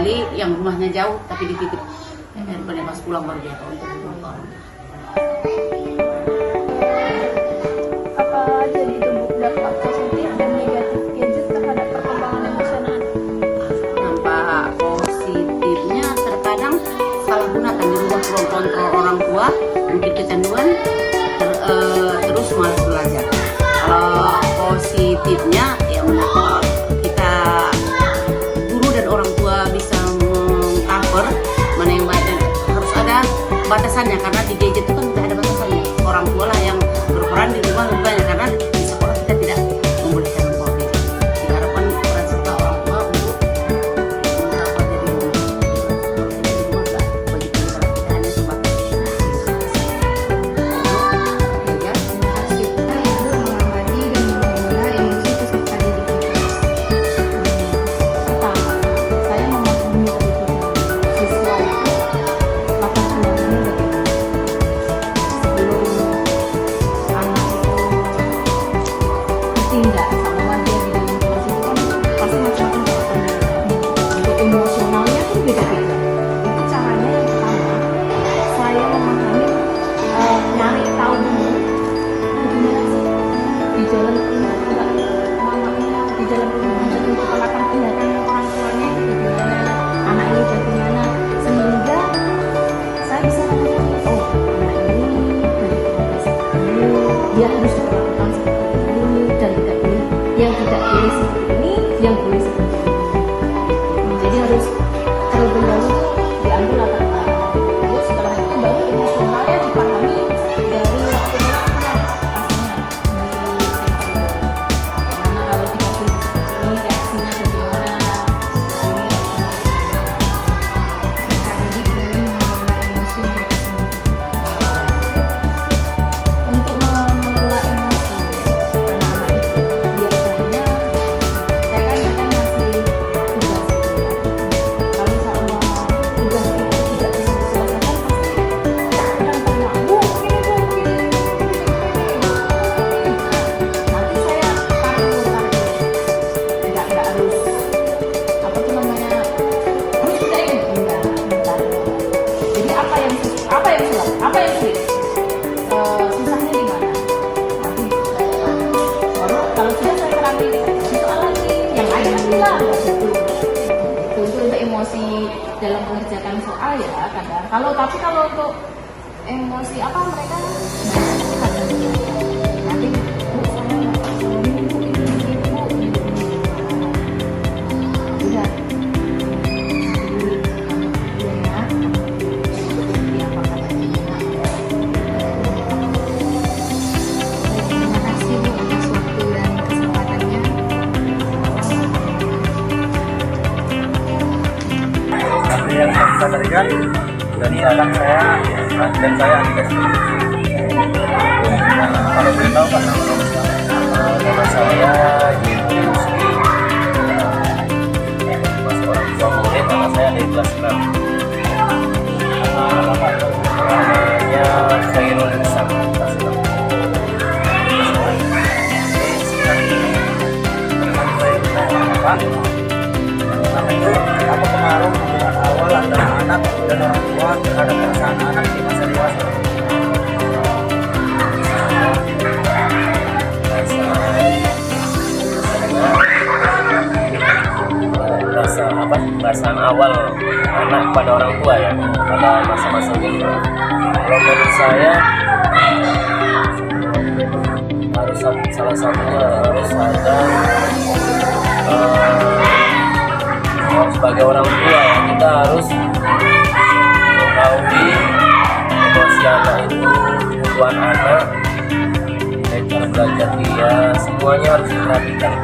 kecuali yang rumahnya jauh tapi dititip handphone pas pulang baru dia tahu itu motor. Apa aja di tubuh dampak positif dan negatif gadget terhadap perkembangan emosional? Dampak positifnya terkadang salah gunakan di rumah kontrol orang tua, mungkin kecanduan, terus malas belajar. Kalau positifnya ya kita guru dan orang tua bisa mengcover mana yang baik dan harus ada batasannya, karena di gadget itu kan tidak ada batasannya. Orang tua lah yang berperan di rumah lebih banyak, karena di sekolah kita tidak membolehkan membawa gadget. Kita harapkan peran serta orang tua untuk mengcover di rumah. Di rumah nggak bagi kita hanya sebatas tidak sama dia di dalam kelas itu kan pasti macam-macam karakternya. Untuk emosionalnya pun beda-beda. Itu caranya yang pertama, saya memahami, nyari tahu dulu gimana sih di jalan rumah enggak mamanya, di jalan rumah ada untuk latar belakang orang tuanya itu gimana, anak ini bagaimana, sehingga saya bisa mengetahui oh anak ini dari keluarga seperti ini, dia harus diperlakukan seperti ini dan tidak boleh, yang tidak boleh seperti ini, yang boleh seperti ini. Jadi harus terlebih dahulu diambil latar belakang. Terus setelah itu baru emosionalnya dipahami dari waktu pastinya. Karena kalau dikasih seperti ini reaksinya bagaimana, jadi dari mengelola emosi mereka sendiri. Untuk mengelola emosi anak-anak itu biasanya saya kan kadang ngasih tugas. Kalau misalnya tugas itu tidak bisa diselesaikan pasti kadang tanya, bu ini bu ini. Nanti saya tarik nggak harus apa tuh namanya harus kita ini enggak. Jadi apa yang sulit, apa yang sulit, susahnya di mana? Nanti baru kalau sudah saya terangin soal lagi yang lain kan bilang gitu. Itu untuk emosi dalam mengerjakan soal ya kadang. Kalau untuk emosi apa mereka kadang nanti bu saya nggak tahu ini bu ini udah terima kasih bu atas waktu dan kesempatannya. Tapi yang saya sadarkan dan misalkan saya dan saya dikasih kalau boleh tahu kan nama saya Yudi Rusdi, mas orang tua murid, nama saya dari kelas 6. Namanya Khairul Insan, kelas 6. Sekarang ini teman saya Pak, nama itu apa pengaruh hubungan awal antara anak dan orang tua terhadap perasaan anak di masa dewasa. Perasaan awal anak pada orang tua ya pada masa-masa ini. Kalau menurut saya harus salah satunya harus ada sebagai orang tua ya, kita harus mengetahui emosi anak itu, kebutuhan anak, cara belajar dia, semuanya harus diperhatikan.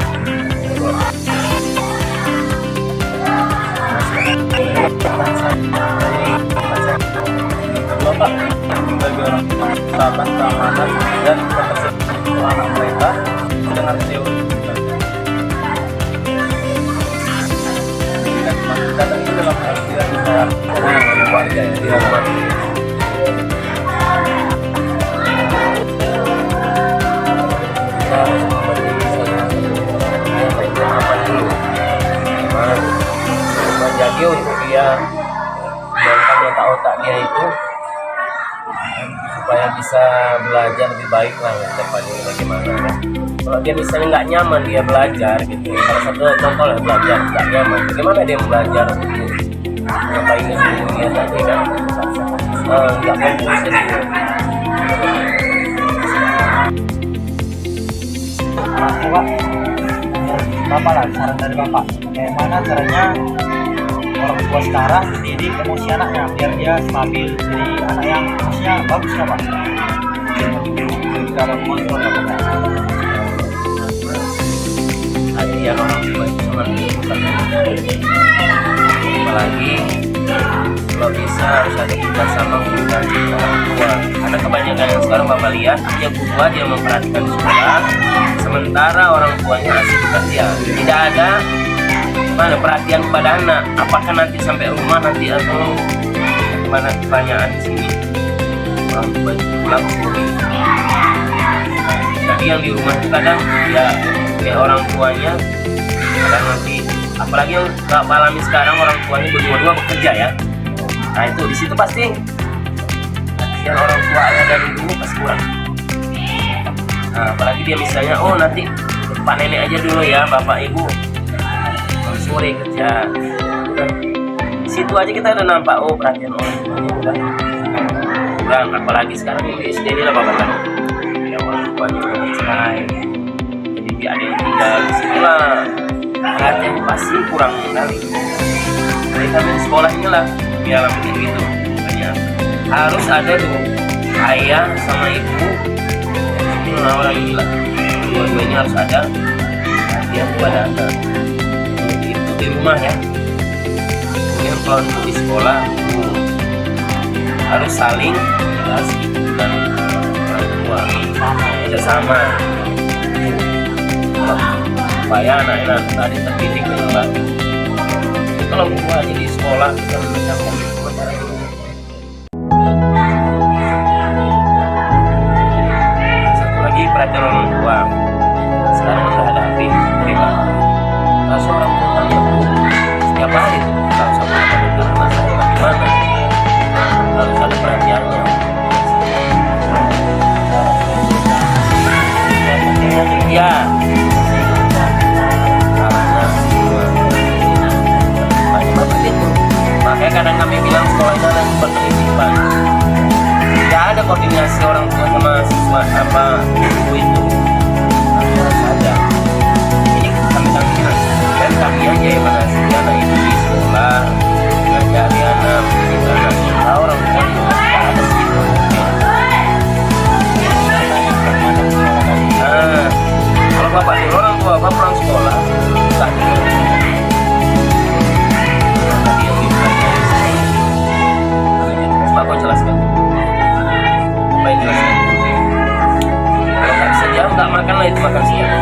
Bapak sebagai orang tua menciptakan keamanan dan ketersediaan anak mereka dengan teori kadang itu dalam artian kayak keluarga ya di rumah. Kita harus menjadi apa dulu, menjadi anaknya itu supaya bisa belajar lebih baik lah ya, depannya bagaimana kan. Kalau dia misalnya nggak nyaman dia belajar gitu, salah satu contoh lah belajar nggak nyaman, bagaimana dia belajar gitu, ngapain dia tadi kan nggak fokus gitu. Orang tua, Bapak lah, saran dari Bapak, bagaimana caranya orang tua sekarang mendidik emosi anaknya biar dia stabil, jadi anak yang emosinya bagus ya Pak? Cara mengontrol ya Pak? Hadiah orang tua itu sangat dibutuhkan, apalagi kalau bisa harus ada kerjasama hubungan orang tua, karena kebanyakan yang sekarang Bapak lihat hanya guru aja yang memperhatikan sekolah, sementara orang tuanya asik kerja, tidak ada mana perhatian kepada anak. Apakah nanti sampai rumah nanti atau mana, pertanyaan di sini orang tua itu pulang sore. Jadi yang di rumah itu kadang ya kayak orang tuanya kadang nanti, apalagi yang nggak alami sekarang orang tuanya berdua-dua bekerja ya. Nah itu di situ pasti yang orang tua ayah dan ibunya pasti kurang. Nah, apalagi dia misalnya oh nanti pak nenek aja dulu ya, bapak ibu sore kerja. Di situ aja kita udah nampak oh perhatian orang tuanya udah kurang. Apalagi sekarang di SD ini lah bapak tahu ya, orang tuanya udah bercerai, jadi dia ada yang tinggal di situ lah, perhatian pasti kurang kali. Jadi kami di sekolah inilah ya lakuin gitu, makanya harus ada tuh ayah sama ibu itu orang gila, dua-duanya harus ada perhatian kepada anak. Itu di rumah ya. Kemudian kalau untuk di sekolah harus saling kasih dan orang tua bersama supaya anak-anak tadi terdidik dengan baik. Kalau gua aja di sekolah kita mengajarkan cara dulu. Satu lagi perhatian orang tua. Sekarang udah ada HP, bebas. Nah, seorang tua tanya setiap hari tuh kalau sama apa betul masalah bagaimana, harus ada perhatiannya. Ya. Makanya kadang kami bilang sekolah ini adalah berkelanjutan. Tidak ada koordinasi orang tua sama siswa apa ibu itu. Harus ada. Ini kami bilang dan kami aja yang mengasihi anak itu di sekolah, ngajari anak, mendidik anak. Kita orang tua itu tidak ada segitu. Nah, kalau bapak dulu orang tua bapak pulang sekolah, tak Bapak jelaskan apa yang jelaskan. Kalau nggak bisa jawab nggak makan lah, itu makan siang.